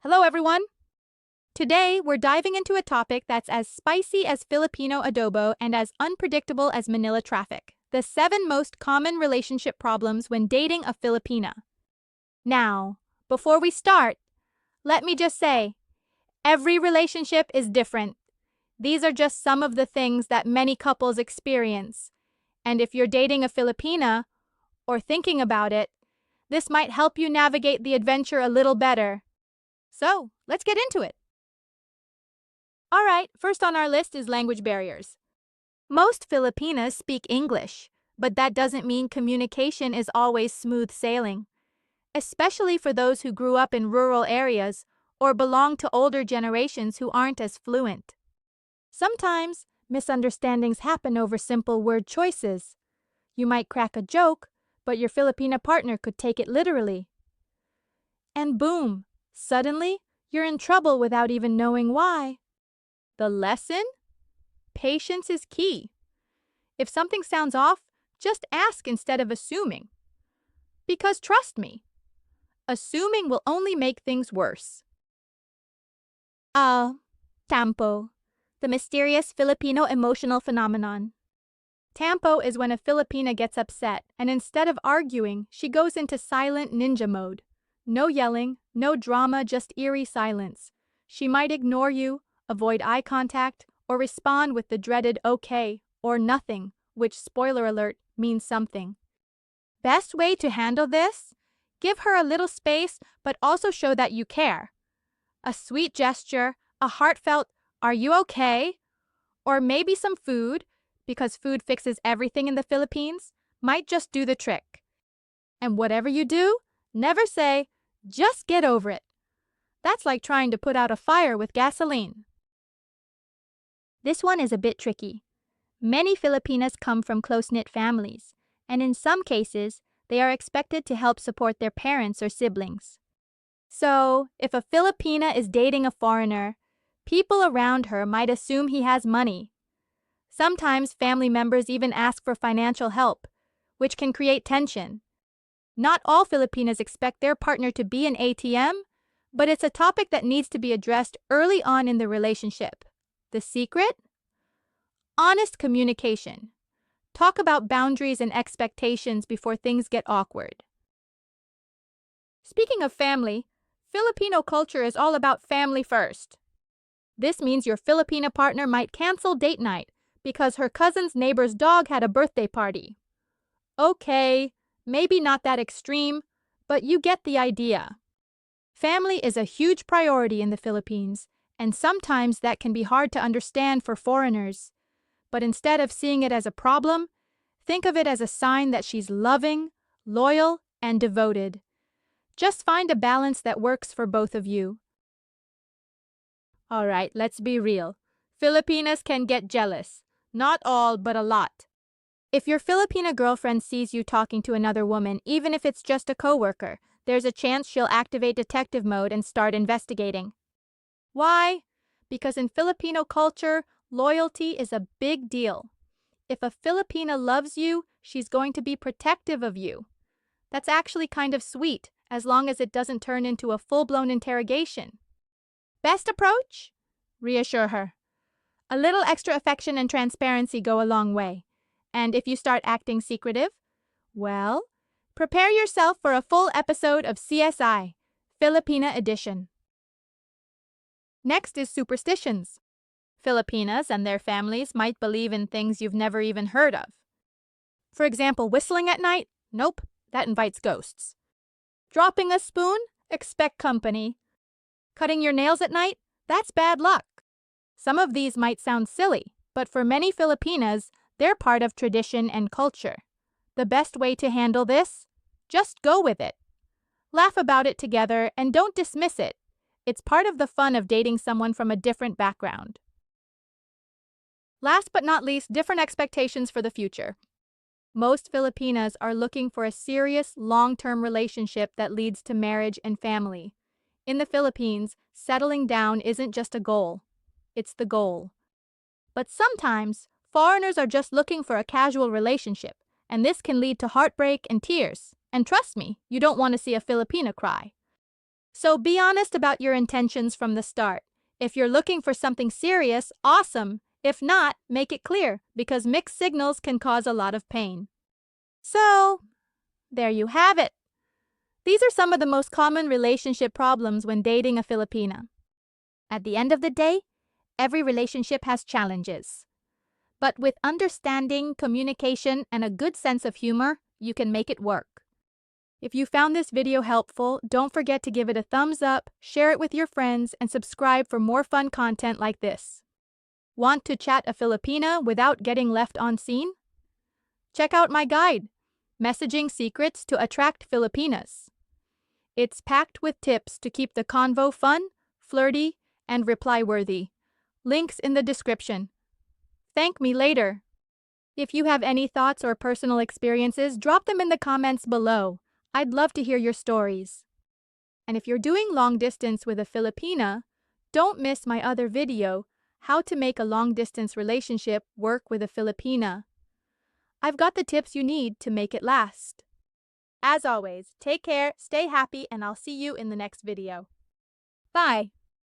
Hello, everyone. Today, we're diving into a topic that's as spicy as Filipino adobo and as unpredictable as Manila traffic. The 7 most common relationship problems when dating a Filipina. Now, before we start, let me just say, every relationship is different. These are just some of the things that many couples experience. And if you're dating a Filipina, or thinking about it, this might help you navigate the adventure a little better. So, let's get into it. All right, first on our list is language barriers. Most Filipinas speak English, but that doesn't mean communication is always smooth sailing, especially for those who grew up in rural areas or belong to older generations who aren't as fluent. Sometimes, misunderstandings happen over simple word choices. You might crack a joke, but your Filipina partner could take it literally. And boom, suddenly, you're in trouble without even knowing why. The lesson? Patience is key. If something sounds off, just ask instead of assuming. Because trust me, assuming will only make things worse. Tampo, the mysterious Filipino emotional phenomenon. Tampo is when a Filipina gets upset, and instead of arguing, she goes into silent ninja mode. No yelling, no drama, just eerie silence. She might ignore you, avoid eye contact, or respond with the dreaded okay or nothing, which, spoiler alert, means something. Best way to handle this? Give her a little space, but also show that you care. A sweet gesture, a heartfelt, "Are you okay?" Or maybe some food, because food fixes everything in the Philippines, might just do the trick. And whatever you do, never say, "Just get over it." That's like trying to put out a fire with gasoline. This one is a bit tricky. Many Filipinas come from close-knit families, and in some cases, they are expected to help support their parents or siblings. So, if a Filipina is dating a foreigner, people around her might assume he has money. Sometimes family members even ask for financial help, which can create tension. Not all Filipinas expect their partner to be an ATM, but it's a topic that needs to be addressed early on in the relationship. The secret? Honest communication. Talk about boundaries and expectations before things get awkward. Speaking of family, Filipino culture is all about family first. This means your Filipina partner might cancel date night because her cousin's neighbor's dog had a birthday party. Okay, maybe not that extreme, but you get the idea. Family is a huge priority in the Philippines, and sometimes that can be hard to understand for foreigners. But instead of seeing it as a problem, think of it as a sign that she's loving, loyal, and devoted. Just find a balance that works for both of you. All right, let's be real. Filipinas can get jealous. Not all, but a lot. If your Filipina girlfriend sees you talking to another woman, even if it's just a coworker, there's a chance she'll activate detective mode and start investigating. Why? Because in Filipino culture, loyalty is a big deal. If a Filipina loves you, she's going to be protective of you. That's actually kind of sweet, as long as it doesn't turn into a full-blown interrogation. Best approach? Reassure her. A little extra affection and transparency go a long way. And if you start acting secretive, well, prepare yourself for a full episode of CSI, Filipina Edition. Next is superstitions. Filipinas and their families might believe in things you've never even heard of. For example, whistling at night? Nope, that invites ghosts. Dropping a spoon? Expect company. Cutting your nails at night? That's bad luck. Some of these might sound silly, but for many Filipinas, they're part of tradition and culture. The best way to handle this? Just go with it. Laugh about it together and don't dismiss it. It's part of the fun of dating someone from a different background. Last but not least, different expectations for the future. Most Filipinas are looking for a serious, long-term relationship that leads to marriage and family. In the Philippines, settling down isn't just a goal. It's the goal. But sometimes, foreigners are just looking for a casual relationship, and this can lead to heartbreak and tears. And trust me, you don't want to see a Filipina cry. So be honest about your intentions from the start. If you're looking for something serious, awesome. If not, make it clear, because mixed signals can cause a lot of pain. So, there you have it. These are some of the most common relationship problems when dating a Filipina. At the end of the day, every relationship has challenges. But with understanding, communication, and a good sense of humor, you can make it work. If you found this video helpful, don't forget to give it a thumbs up, share it with your friends, and subscribe for more fun content like this. Want to chat a Filipina without getting left on scene? Check out my guide, Messaging Secrets to Attract Filipinas. It's packed with tips to keep the convo fun, flirty, and reply-worthy. Links in the description. Thank me later. If you have any thoughts or personal experiences, drop them in the comments below. I'd love to hear your stories. And if you're doing long distance with a Filipina, don't miss my other video, How to Make a Long-Distance Relationship Work with a Filipina. I've got the tips you need to make it last. As always, take care, stay happy, and I'll see you in the next video. Bye!